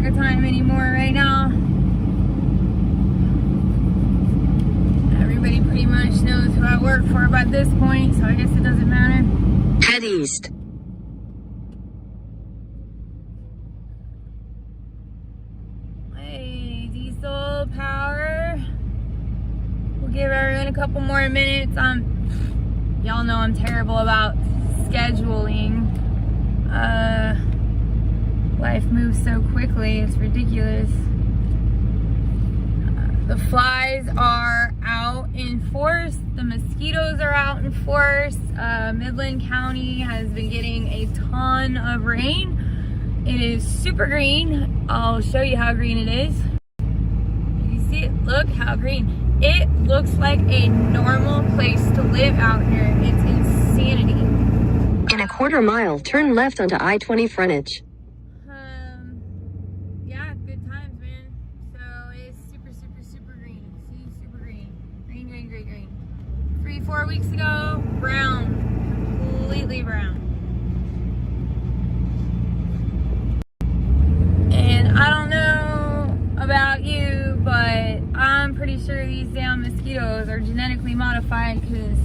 track of time anymore right now. Everybody pretty much knows who I work for by this point, so I guess it doesn't matter. Head east. Hey, diesel power. We'll give everyone a couple more minutes. Y'all know I'm terrible about scheduling. Life moves so quickly, it's ridiculous. The flies are out in force. The mosquitoes are out in force. Midland County has been getting a ton of rain. It is super green. I'll show you how green it is. You see it? Look how green. It looks like a normal place to live out here. It's insanity. In a quarter mile, turn left onto I-20 frontage. Yeah, good times, man. So it's super green. See, super green. Green. 3-4 weeks ago, brown. Completely brown. And I don't know about you, but I'm pretty sure these damn mosquitoes are genetically modified because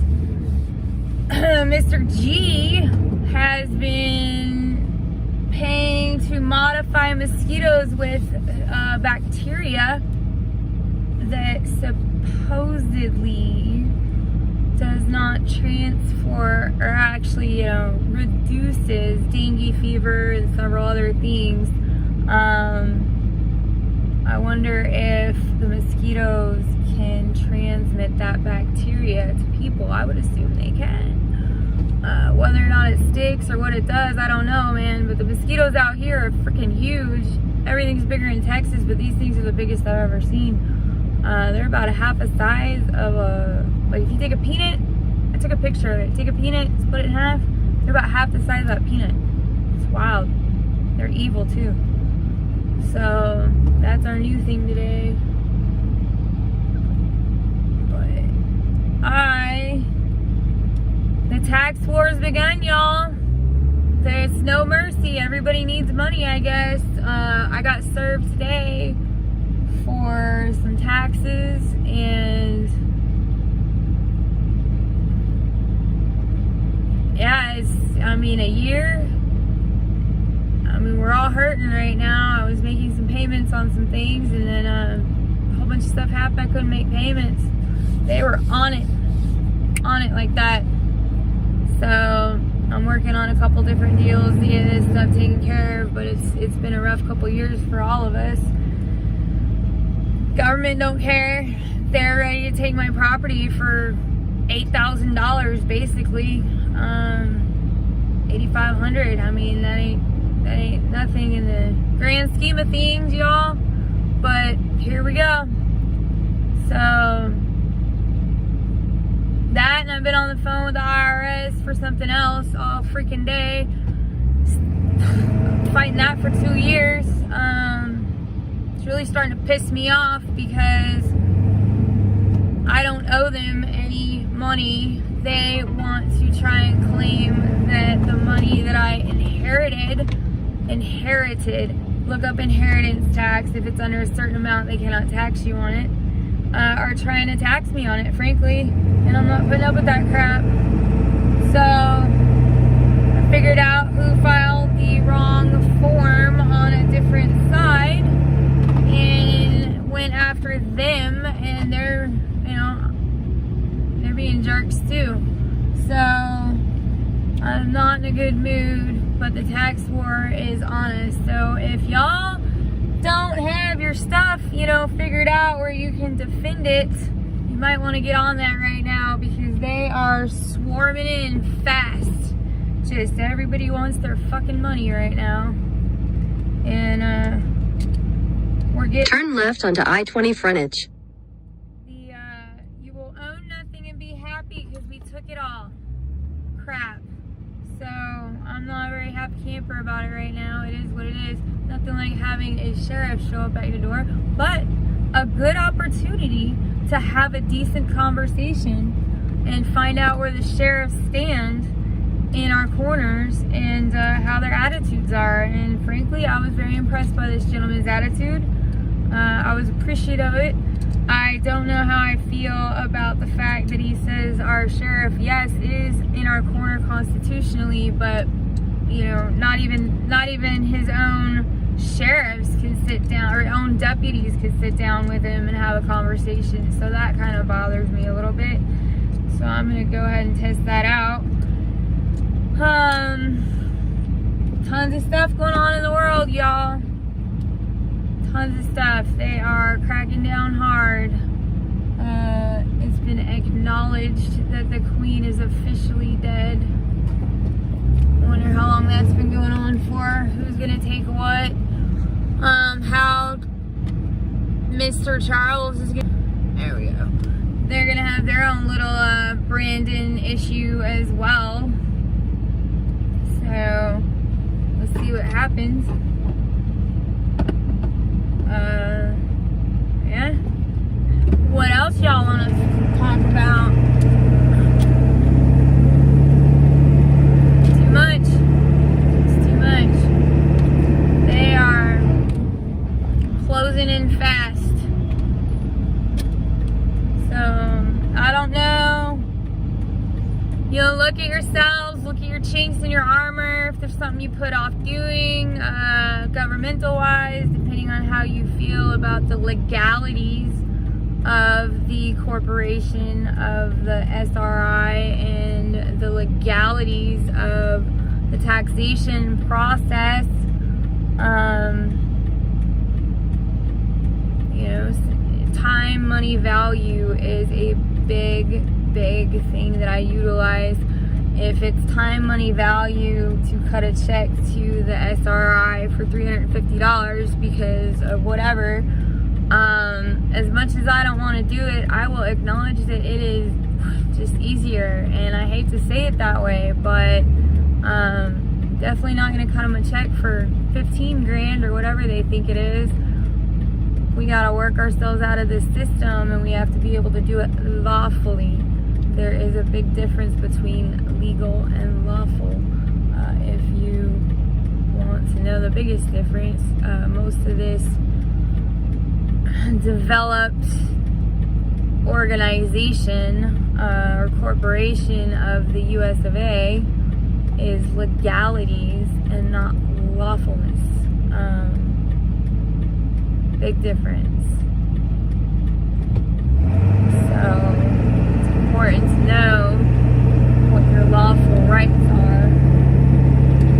Mr. G has been paying to modify mosquitoes with bacteria that supposedly does not transfer or actually, reduces dengue fever and several other things. I wonder if the mosquitoes can transmit that bacteria to people. I would assume they can. Whether or not it sticks or what it does, I don't know, man. But the mosquitoes out here are freaking huge. Everything's bigger in Texas, but these things are the biggest I've ever seen. They're about a half the size of like if you take a peanut, I took a picture of it. Take a peanut, split it in half, they're about half the size of that peanut. It's wild. They're evil too. So that's our new thing today. But the tax war's begun, y'all. There's no mercy. Everybody needs money, I guess. I got served today for some taxes, and yeah, a year. We're all hurting right now. I was making some payments on some things, and then a whole bunch of stuff happened. I couldn't make payments. They were on it like that. So I'm working on a couple different deals to get this stuff taken care of, but it's been a rough couple years for all of us. Government don't care. They're ready to take my property for $8,000 basically. $8,500. That ain't nothing in the grand scheme of things, y'all. But here we go. So that, and I've been on the phone with the IRS for something else all freaking day. Fighting that for 2 years. It's really starting to piss me off because I don't owe them any money. They want to try and claim that the money that I inherited, look up inheritance tax. If it's under a certain amount, they cannot tax you on it. Are trying to tax me on it, frankly, and I'm not putting up with that crap. So I figured out who filed the wrong form on a different side and went after them, and they're being jerks too. So I'm not in a good mood, but the tax war is on us. So if y'all don't have your stuff, figured out where you can defend it, you might want to get on that right now, because they are swarming in fast. Just everybody wants their fucking money right now. And we're getting... Turn left onto I-20 frontage. You will own nothing and be happy because we took it all. Crap. So I'm not a very happy camper about it right now. It is what it is. Nothing like having a sheriff show up at your door, but a good opportunity to have a decent conversation and find out where the sheriffs stand in our corners and how their attitudes are. And frankly, I was very impressed by this gentleman's attitude. I was appreciative of it. I don't know how I feel about the fact that he says our sheriff, yes, is in our corner constitutionally, but you know, not even his own sheriffs can sit down, or own deputies can sit down with him and have a conversation. So that kind of bothers me a little bit. So I'm gonna go ahead and test that out. Tons of stuff going on in the world, y'all. Tons of stuff. They are cracking down hard. It's been acknowledged that the Queen is officially dead. I wonder how long that's been going on for. Who's gonna take what? How Mr. Charles is gonna... There we go. They're gonna have their own little Brandon issue as well. So let's see what happens. Yeah. What else y'all want to talk about? Too much. It's too much. They are closing in fast. So I don't know. You know, look at yourselves, look at your chinks in your armor, if there's something you put off doing, governmental wise, depending on how you feel about the legalities of the corporation, of the SRI, and the legalities of the taxation process. You know, time, money, value is a big thing that I utilize. If it's time, money, value to cut a check to the SRI for $350 because of whatever, as much as I don't want to do it, I will acknowledge that it is just easier, and I hate to say it that way, but definitely not going to cut them a check for 15 grand or whatever they think it is. We got to work ourselves out of this system, and we have to be able to do it lawfully. There is a big difference between legal and lawful. If you want to know the biggest difference, most of this developed organization or corporation of the US of A is legalities and not lawfulness. Big difference. So it's important to know what your lawful rights are,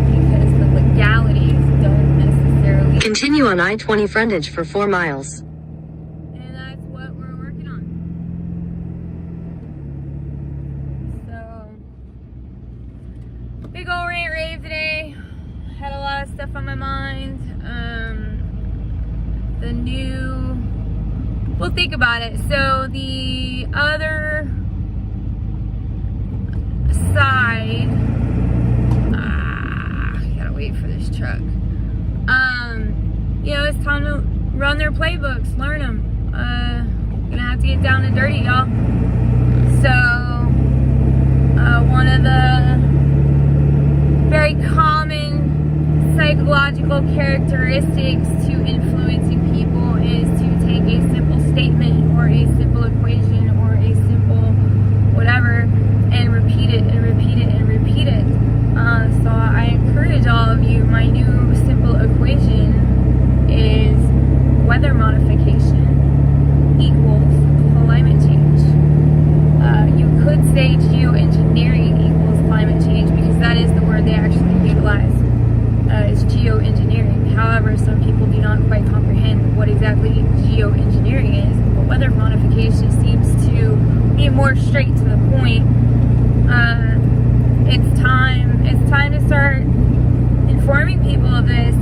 because the legalities don't necessarily... Continue on I-20 frontage for 4 miles. And that's what we're working on. So, big ol' rant rave today. Had a lot of stuff on my mind. The new... Well, think about it. So the other side, gotta wait for this truck. You know, it's time to run their playbooks, learn them. Gonna have to get down and dirty, y'all. So, one of the very common psychological characteristics to influencing people is to take a simple statement or a simple equation or a simple whatever and repeat it and repeat it and repeat it. So I encourage all of you, my new simple equation is weather modification equals climate change. You could say geoengineering equals climate change, because that is the word they actually utilize. Is geoengineering. However, some people do not quite comprehend what exactly geoengineering is. But weather modification seems to be more straight to the point. It's time to start informing people of this